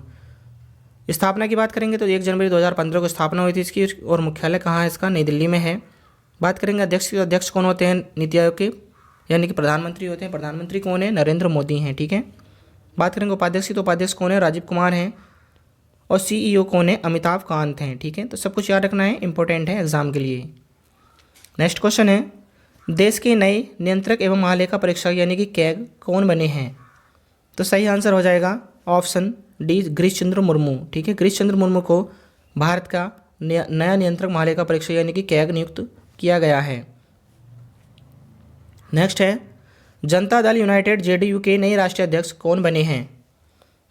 स्थापना की बात करेंगे तो 1 जनवरी 2015 को स्थापना हुई थी इसकी। और मुख्यालय कहाँ है इसका? नई दिल्ली में है। बात करेंगे अध्यक्ष की, तो अध्यक्ष कौन होते हैं नीति आयोग के? यानी कि प्रधानमंत्री होते हैं। प्रधानमंत्री कौन है? नरेंद्र मोदी हैं। ठीक है, बात करेंगे उपाध्यक्ष की, तो उपाध्यक्ष कौन है? राजीव कुमार हैं। और सीईओ कौन है? अमिताभ कांत हैं। ठीक है, तो सब कुछ याद रखना है, इंपॉर्टेंट है एग्जाम के लिए। नेक्स्ट क्वेश्चन है, देश के नए नियंत्रक एवं महालेखा परीक्षक यानी कि कैग कौन बने हैं? तो सही आंसर हो जाएगा ऑप्शन डी गिरीश चंद्र मुर्मू। ठीक है, गिरीश चंद्र मुर्मू को भारत का नया नियंत्रक महालेखा परीक्षक यानी कि कैग नियुक्त किया गया है। नेक्स्ट है, जनता दल यूनाइटेड जेडीयू के नए राष्ट्रीय अध्यक्ष कौन बने हैं?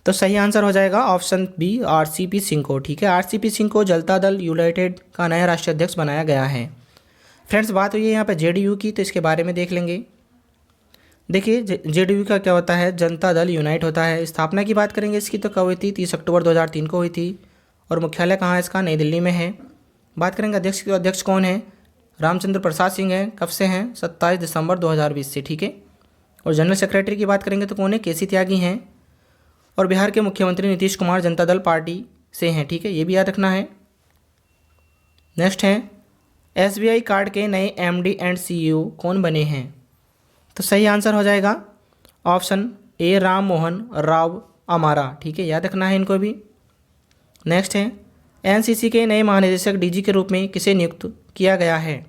तो सही आंसर हो जाएगा ऑप्शन बी आरसीपी सिंह को। ठीक है, आरसीपी सिंह को जनता दल यूनाइटेड का नया राष्ट्रीय अध्यक्ष बनाया गया है। फ्रेंड्स बात हुई है यहाँ पे जेडीयू की, तो इसके बारे में देख लेंगे। देखिए जेडीयू का क्या होता है? जनता दल यूनाइट होता है। स्थापना की बात करेंगे इसकी, तो कब हुई थी? 30 अक्टूबर 2003 को हुई थी। और मुख्यालय कहाँ है इसका? नई दिल्ली में है। बात करेंगे अध्यक्ष की, तो अध्यक्ष कौन है? रामचंद्र प्रसाद सिंह हैं। कब से हैं? 27 दिसंबर 2020 से। ठीक है, और जनरल सेक्रेटरी की बात करेंगे तो कौन है? केसी त्यागी हैं। और बिहार के मुख्यमंत्री नीतीश कुमार जनता दल पार्टी से हैं। ठीक है, ये भी याद रखना है। नेक्स्ट है, एसबीआई कार्ड के नए एमडी एंड सीईओ कौन बने हैं? तो सही आंसर हो जाएगा ऑप्शन ए राम मोहन राव अमारा। ठीक है, याद रखना है इनको भी। नेक्स्ट है, एनसीसी के नए महानिदेशक डीजी के रूप में किसे नियुक्त किया गया है?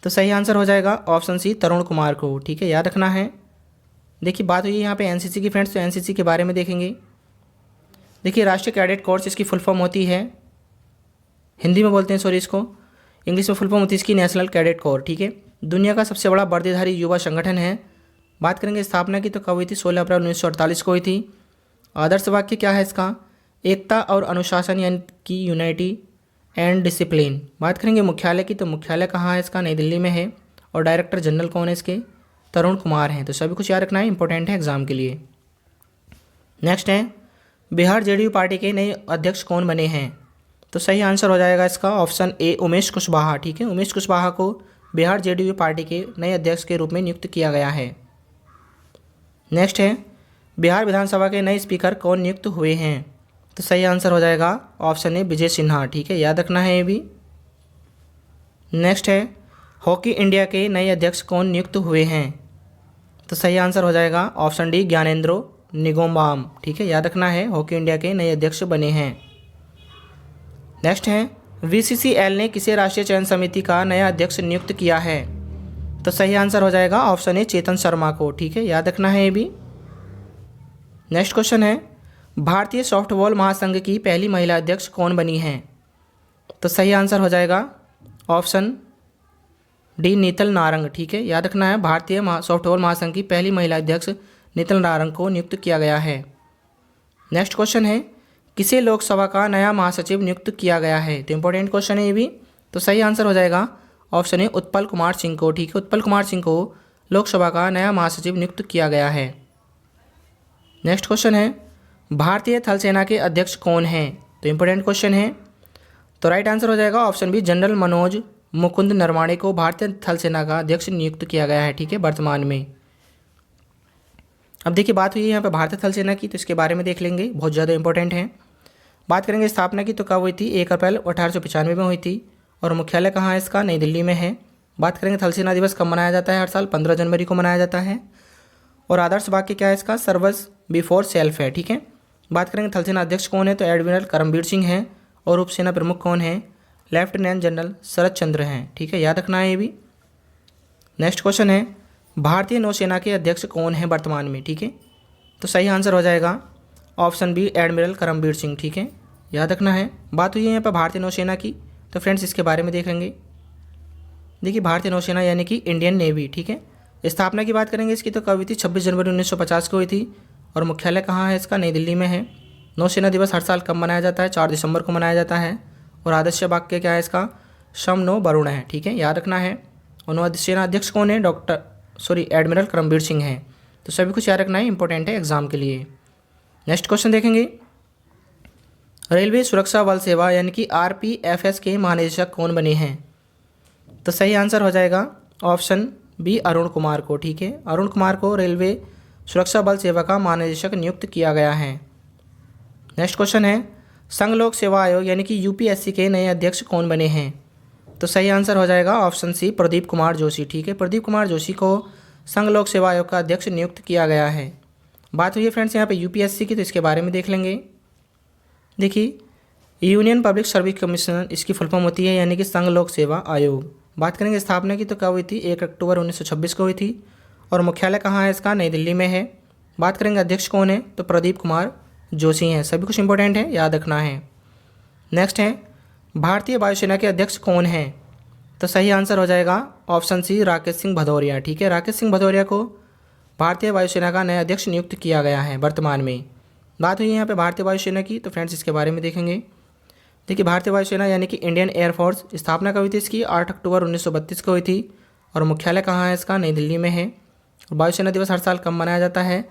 तो सही आंसर हो जाएगा ऑप्शन सी तरुण कुमार को। ठीक है, याद रखना है। देखिए बात हुई है यहाँ पे एनसीसी की फ्रेंड्स, तो एनसीसी के बारे में देखेंगे। देखिए राष्ट्रीय कैडेट कोर्स इसकी फुल फॉर्म होती है, हिंदी में बोलते हैं सॉरी इसको, इंग्लिश में फुल फॉर्म होती है इसकी नेशनल कैडेट कोर। ठीक है, दुनिया का सबसे बड़ा वर्दीधारी युवा संगठन है। बात करेंगे स्थापना की, तो कब हुई थी? 16 अप्रैल 1948 को हुई थी। आदर्श वाक्य क्या है इसका? एकता और अनुशासन यानी कि यूनाइटी एंड डिसिप्लिन। बात करेंगे मुख्यालय की, तो मुख्यालय कहाँ है इसका, नई दिल्ली में है। और डायरेक्टर जनरल कौन है इसके, तरुण कुमार हैं। तो सभी कुछ याद रखना है, इंपॉर्टेंट है एग्जाम के लिए। नेक्स्ट है, बिहार जेडीयू पार्टी के नए अध्यक्ष कौन बने हैं। तो सही आंसर हो जाएगा इसका ऑप्शन ए, उमेश कुशवाहा। ठीक है, उमेश कुशवाहा को बिहार जेडीयू पार्टी के नए अध्यक्ष के रूप में नियुक्त किया गया है। नेक्स्ट है, बिहार विधानसभा के नए स्पीकर कौन नियुक्त हुए हैं। तो सही आंसर हो जाएगा ऑप्शन ए, विजय सिन्हा। ठीक है, याद रखना है ये भी। नेक्स्ट है, हॉकी इंडिया के नए अध्यक्ष कौन नियुक्त हुए हैं। तो सही आंसर हो जाएगा ऑप्शन डी, ज्ञानेंद्रो निगोम्बाम। ठीक है, याद रखना है, हॉकी इंडिया के नए अध्यक्ष बने हैं। नेक्स्ट है, बीसीसीएल ने किसे राष्ट्रीय चयन समिति का नया अध्यक्ष नियुक्त किया है। तो सही आंसर हो जाएगा ऑप्शन ए, चेतन शर्मा को। ठीक है, याद रखना है ये भी। नेक्स्ट क्वेश्चन है, भारतीय सॉफ्टबॉल महासंघ की पहली महिला अध्यक्ष कौन बनी हैं। तो सही आंसर हो जाएगा ऑप्शन डी, नीतल नारंग। ठीक है, याद रखना है, भारतीय सॉफ्टबॉल महासंघ की पहली महिला अध्यक्ष नीतल नारंग को नियुक्त किया गया है। नेक्स्ट क्वेश्चन है, किसे लोकसभा का नया महासचिव नियुक्त किया गया है। तो इंपॉर्टेंट क्वेश्चन है ये भी। तो सही आंसर हो जाएगा ऑप्शन ए, उत्पल कुमार सिंह को। ठीक है, उत्पल कुमार सिंह को लोकसभा का नया महासचिव नियुक्त किया गया है। नेक्स्ट क्वेश्चन है, भारतीय थल सेना के अध्यक्ष कौन हैं। तो इंपॉर्टेंट क्वेश्चन है। तो राइट आंसर हो जाएगा option B, general Manoj Mukund Naravane को भारतीय थल सेना का अध्यक्ष नियुक्त किया गया है। ठीक है, वर्तमान में। अब देखिए, बात हुई है यहाँ पे भारतीय थल सेना की, तो इसके बारे में देख लेंगे, बहुत ज़्यादा इंपॉर्टेंट है। बात करेंगे स्थापना की, तो कब हुई थी, 1 अप्रैल 1895 में हुई थी। और मुख्यालय कहाँ है इसका, नई दिल्ली में है। बात करेंगे थल सेना दिवस कब मनाया जाता है, हर साल 15 जनवरी को मनाया जाता है। और आदर्श वाक्य क्या है इसका, सर्वस बिफोर सेल्फ है। ठीक है, बात करेंगे थल सेना अध्यक्ष कौन है, तो एडमिरल करमबीर सिंह हैं। और उप सेना प्रमुख कौन है, लेफ्टिनेंट जनरल शरद चंद्र हैं। ठीक है, याद रखना है ये भी। नेक्स्ट क्वेश्चन है, भारतीय नौसेना के अध्यक्ष कौन है वर्तमान में। ठीक है, तो सही आंसर हो जाएगा option B, admiral Karambir Singh. ठीक है, याद रखना है। बात हुई है यहाँ पर भारतीय नौसेना की, तो फ्रेंड्स इसके बारे में देखेंगे। देखिए, भारतीय नौसेना यानी कि इंडियन नेवी। ठीक है, स्थापना की बात करेंगे इसकी, तो कब हुई थी, 26 जनवरी 1950 को हुई थी। और मुख्यालय कहाँ है इसका, नई दिल्ली में है। नौसेना दिवस हर साल कब मनाया जाता है, 4 दिसंबर को मनाया जाता है। और आदर्श वाक्य क्या है इसका, शम नो वरुण है। ठीक है, याद रखना है। और नौसेना अध्यक्ष कौन है, एडमिरल करमबीर सिंह हैं। तो सभी कुछ याद रखना है, इंपॉर्टेंट है एग्जाम के लिए। नेक्स्ट क्वेश्चन देखेंगे, रेलवे सुरक्षा बल सेवा यानी कि आरपीएफएस के महानिदेशक कौन बने हैं। तो सही आंसर हो जाएगा ऑप्शन बी, अरुण कुमार को। ठीक है, अरुण कुमार को रेलवे सुरक्षा बल सेवा का महानिदेशक नियुक्त किया गया है। नेक्स्ट क्वेश्चन है, संघ लोक सेवा आयोग यानी कि यूपीएससी के नए अध्यक्ष कौन बने हैं। तो सही आंसर हो जाएगा ऑप्शन सी, प्रदीप कुमार जोशी। ठीक है, प्रदीप कुमार जोशी को संघ लोक सेवा आयोग का अध्यक्ष नियुक्त किया गया है। बात हुई है फ्रेंड्स यहाँ पे यूपीएससी की, तो इसके बारे में देख लेंगे। देखिए, यूनियन पब्लिक सर्विस कमीशन इसकी फुल फॉर्म होती है, यानी कि संघ लोक सेवा आयोग। बात करेंगे स्थापना की, तो कब हुई थी, 1 अक्टूबर 1926 को हुई थी। और मुख्यालय कहाँ है इसका, नई दिल्ली में है। बात करेंगे अध्यक्ष कौन है, तो प्रदीप कुमार जोशी हैं। सभी कुछ इंपॉर्टेंट है, याद रखना है। नेक्स्ट है, भारतीय वायुसेना के अध्यक्ष कौन हैं। तो सही आंसर हो जाएगा ऑप्शन सी, राकेश सिंह भदौरिया। ठीक है, राकेश सिंह भदौरिया को भारतीय वायुसेना का नया अध्यक्ष नियुक्त किया गया है वर्तमान में। बात हुई है यहाँ पे भारतीय वायुसेना की, तो फ्रेंड्स इसके बारे में देखेंगे। देखिए, भारतीय वायुसेना यानी कि इंडियन एयरफोर्स, स्थापना कब हुई थी इसकी, 8 अक्टूबर 1932 को हुई थी। और मुख्यालय कहाँ है इसका, नई दिल्ली में है। वायुसेना दिवस हर साल कब मनाया जाता है,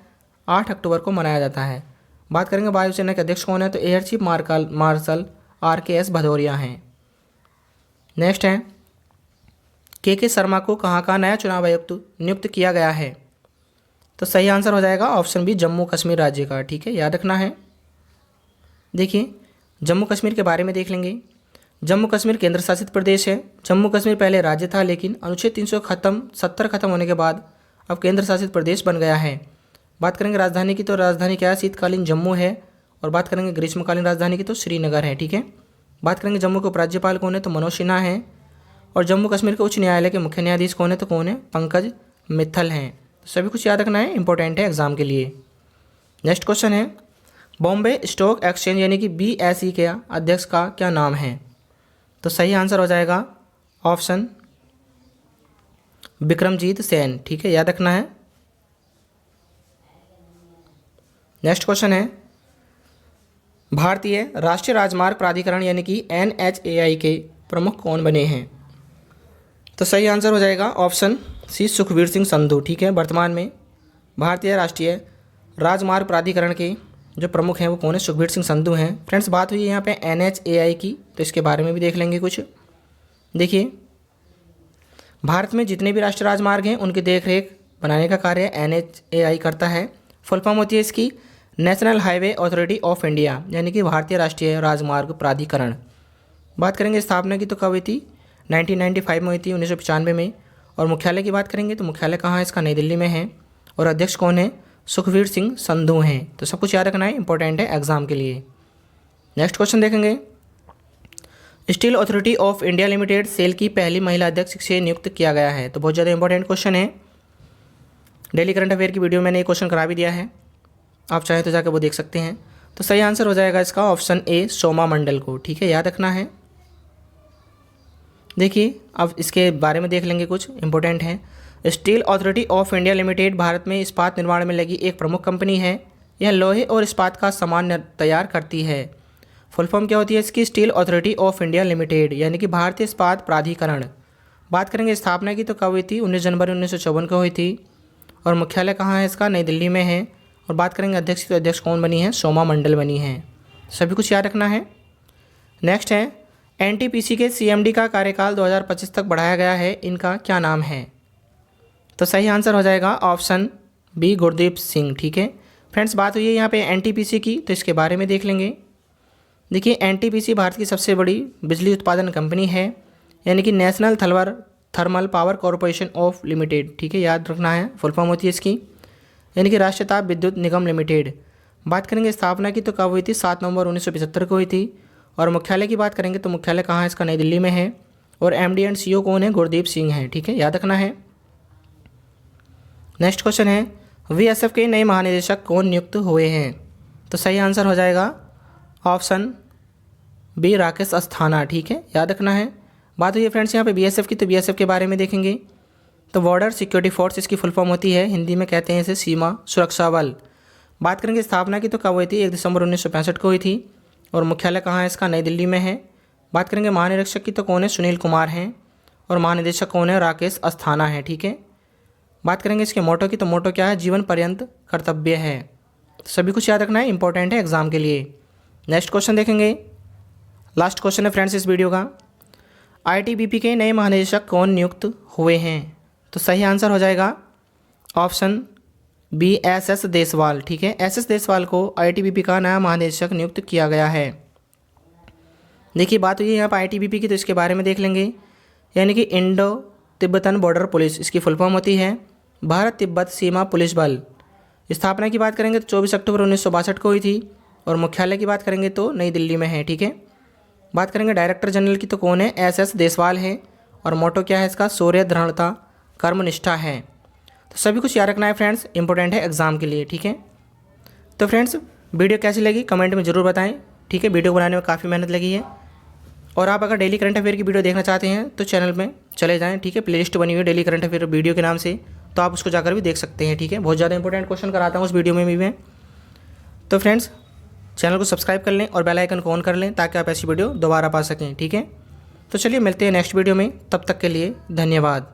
8 अक्टूबर को मनाया जाता है। बात करेंगे वायुसेना के अध्यक्ष कौन है, तो air chief marshal RKS Bhadauria हैं। नेक्स्ट है, के शर्मा को कहाँ का नया चुनाव आयुक्त नियुक्त किया गया है। तो सही आंसर हो जाएगा ऑप्शन बी, जम्मू कश्मीर राज्य का। ठीक है, याद रखना है। देखिए, जम्मू कश्मीर के बारे में देख लेंगे। जम्मू कश्मीर केंद्र शासित प्रदेश है। जम्मू कश्मीर पहले राज्य था, लेकिन अनुच्छेद 370 खत्म होने के बाद अब केंद्र शासित प्रदेश बन गया है। बात करेंगे राजधानी की, तो राजधानी क्या है, शीतकालीन जम्मू है। और बात करेंगे ग्रीष्मकालीन राजधानी की, तो श्रीनगर है। ठीक है, बात करेंगे जम्मू के उपराज्यपाल कौन है, तो मनोज सिन्हा है। और जम्मू कश्मीर के उच्च न्यायालय के मुख्य न्यायाधीश कौन है, तो कौन है, पंकज मित्तल हैं। तो सभी कुछ याद रखना है, इंपॉर्टेंट है एग्जाम के लिए। नेक्स्ट क्वेश्चन है, बॉम्बे स्टॉक एक्सचेंज यानी कि BSE के अध्यक्ष का क्या नाम है। तो सही आंसर हो जाएगा ऑप्शन विक्रमजीत सेन। ठीक है, याद रखना है। नेक्स्ट क्वेश्चन है, भारतीय राष्ट्रीय राजमार्ग प्राधिकरण यानी कि NHAI के प्रमुख कौन बने हैं? तो सही आंसर हो जाएगा ऑप्शन सी सुखबीर सिंह संधू। ठीक है, वर्तमान में भारतीय राष्ट्रीय राजमार्ग प्राधिकरण के जो प्रमुख हैं वो कौन है? सुखबीर सिंह संधू हैं। फ्रेंड्स, बात हुई है यहाँ पे NHAI की, तो इसके बारे में भी देख लेंगे कुछ। देखिए, भारत में जितने भी राष्ट्रीय राजमार्ग हैं उनकी देखरेख बनाने का कार्य NHAI करता है। फुल फॉर्म होती है इसकी national highway authority of India, यानी कि भारतीय राष्ट्रीय राजमार्ग प्राधिकरण। बात करेंगे स्थापना की तो कब हुई थी? 1995 में हुई थी, 1995 में। और मुख्यालय की बात करेंगे तो मुख्यालय कहाँ है इसका? नई दिल्ली में है। और अध्यक्ष कौन है? सुखबीर सिंह संधू हैं। तो सब कुछ याद रखना है, इंपॉर्टेंट है एग्जाम के लिए। नेक्स्ट क्वेश्चन देखेंगे, steel authority of India limited SAIL की पहली महिला अध्यक्ष से नियुक्त किया गया है। तो बहुत ज़्यादा इंपॉर्टेंट क्वेश्चन है, डेली करंट अफेयर की वीडियो मैंने ये क्वेश्चन करा भी दिया है, आप चाहे तो जाकर वो देख सकते हैं। तो सही आंसर हो जाएगा इसका ऑप्शन ए सोमा मंडल को। ठीक है, याद रखना है। देखिए, अब इसके बारे में देख लेंगे, कुछ इंपॉर्टेंट है। Steel authority of India limited Bharat में इस्पात निर्माण में लगी एक प्रमुख कंपनी है। यह लोहे और इस्पात का सामान तैयार करती है। फुल फॉर्म क्या होती है इसकी? Steel authority of India limited, यानी कि भारतीय इस्पात प्राधिकरण। बात करेंगे स्थापना की तो कब हुई थी? 19 जनवरी 1954 को हुई थी। और मुख्यालय कहाँ है इसका? नई दिल्ली में है। और बात करेंगे अध्यक्ष तो अध्यक्ष कौन बनी है? सोमा मंडल बनी है। सभी कुछ याद रखना है। नेक्स्ट है, NTPC के CMD का कार्यकाल 2025 तक बढ़ाया गया है, इनका क्या नाम है? तो सही आंसर हो जाएगा ऑप्शन बी गुरदीप सिंह। ठीक है फ्रेंड्स, बात हुई है यहाँ पे NTPC की, तो इसके बारे में देख लेंगे। देखिए, NTPC भारत की सबसे बड़ी बिजली उत्पादन कंपनी है, यानी कि national thermal power corporation of limited. ठीक है, याद रखना है, फुल फॉर्म होती है इसकी, यानी कि राष्ट्रीय ताप विद्युत निगम लिमिटेड। बात करेंगे स्थापना की तो कब हुई थी? 7 नवंबर 1975 को हुई थी। और मुख्यालय की बात करेंगे तो मुख्यालय कहाँ है इसका? नई दिल्ली में है। और MD एंड CEO कौन है? गुरदीप सिंह है। ठीक है, याद रखना है। नेक्स्ट क्वेश्चन है, VSF के नए महानिदेशक कौन नियुक्त हुए हैं? तो सही आंसर हो जाएगा ऑप्शन बी राकेश अस्थाना। ठीक है, याद रखना है। बात हुई है फ्रेंड्स यहाँ पे BSF की, तो BSF के बारे में देखेंगे। तो बॉर्डर सिक्योरिटी फोर्स इसकी फुल फॉर्म होती है, हिंदी में कहते हैं इसे सीमा सुरक्षा बल। बात करेंगे स्थापना की तो कब हुई थी? 1 दिसंबर 1965 को हुई थी। और मुख्यालय कहाँ है इसका? नई दिल्ली में है। बात करेंगे महानिरीक्षक की तो कौन है? सुनील कुमार हैं। और महानिदेशक कौन है? राकेश अस्थाना है। ठीक है, बात करेंगे इसके मोटो की, तो मोटो क्या है? जीवन पर्यंत कर्तव्य है। तो सभी कुछ याद रखना है, इंपॉर्टेंट है एग्जाम के लिए। नेक्स्ट क्वेश्चन देखेंगे, लास्ट क्वेश्चन है फ्रेंड्स इस वीडियो का। ITBP के नए महानिदेशक कौन नियुक्त हुए हैं? तो सही आंसर हो जाएगा ऑप्शन बी SS देसवाल। ठीक है, SS देसवाल को ITBP का नया महानिदेशक नियुक्त किया गया है। देखिए, बात हुई है यहाँ पर ITBP की, तो इसके बारे में देख लेंगे। यानी कि इंडो तिब्बतन बॉर्डर पुलिस, इसकी फुल फॉर्म होती है भारत तिब्बत सीमा पुलिस बल। स्थापना की बात करेंगे तो 24 अक्टूबर 1962 को हुई थी। और मुख्यालय की बात करेंगे तो नई दिल्ली में है। ठीक है, बात करेंगे डायरेक्टर जनरल की तो कौन है? SS देसवाल है। और मोटो क्या है इसका? शौर्य दृढ़ता कर्मनिष्ठा है। तो सभी कुछ याद रखना है फ्रेंड्स, इंपॉर्टेंट है एग्जाम के लिए। ठीक है, तो फ्रेंड्स वीडियो कैसी लगी कमेंट में ज़रूर बताएं। ठीक है, वीडियो बनाने में काफ़ी मेहनत लगी है। और आप अगर डेली करंट अफेयर की वीडियो देखना चाहते हैं तो चैनल में चले जाएं। ठीक है, प्लेलिस्ट बनी हुई है डेली करंट अफेयर वीडियो के नाम से, तो आप उसको जाकर भी देख सकते हैं। ठीक है, बहुत ज़्यादा इंपॉर्टेंट क्वेश्चन कराता हूँ उस वीडियो में भी मैं। तो फ्रेंड्स चैनल को सब्सक्राइब कर लें और बेल आइकन को ऑन कर लें ताकि आप ऐसी वीडियो दोबारा पा सकें। ठीक है, तो चलिए मिलते हैं नेक्स्ट वीडियो में, तब तक के लिए धन्यवाद।